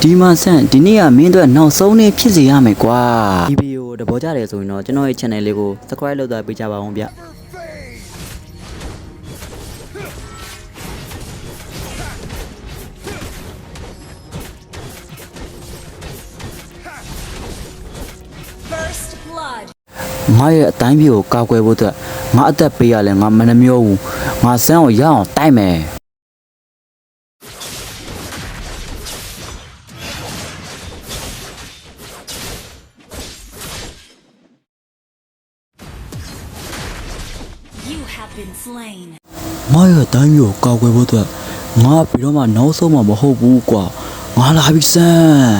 ဒီမှာဆန့်ဒီနေ့ကမင်းတို့နောက်ဆုံးနေ့ဖြစ်စေရမယ်ကွာဒီဗီဒီယိုတဘောကြတယ်ဆိုရင်တော့ကျွန်တော်ရဲ့ channel လေးကို subscribe လုပ်သွားပေးကြပါအောင်ဗျ First blood. ငါရဲ့အတိုင်းပြည်ကိုကာကွယ်ဖို့အတွက်ငါအသက်ပေးရလဲငါမနှမျောဘူးငါဆန်းကိုရအောင်တိုက်မယ် You have been slain. ငါရဲ့အတိုင်းပြည်ကိုကာကွယ်ဖို့အတွက်ငါပြီးတော့မှနောက်ဆုံးမှမဟုတ်ဘူးကွာငါလာပြီဆန်း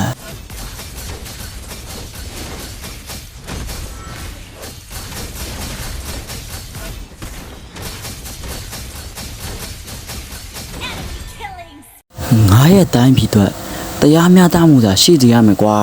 Killing. ငါရဲ့အတိုင်းပြည်အတွက်တရားမျှတမှုသာရှိစေရမယ်ကွာ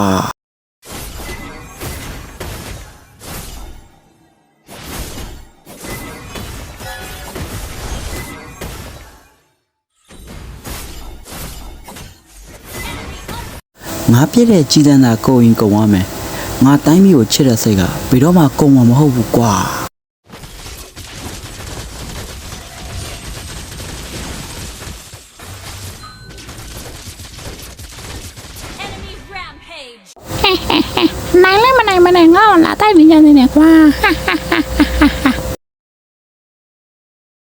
ငါပြည့်တဲ့ကြည်တန်းသာကိုရင်ကုံရမယ်ငါတိုင်းမျိုးကိုချစ်တဲ့စိတ်ကဘယ်တော့မှကုံမှာမဟုတ်ဘူးကွာ Enemy rampage. နိုင်လဲမနိုင်ငါ့ကိုလာတိုက်နေကြနေတယ်ကွာ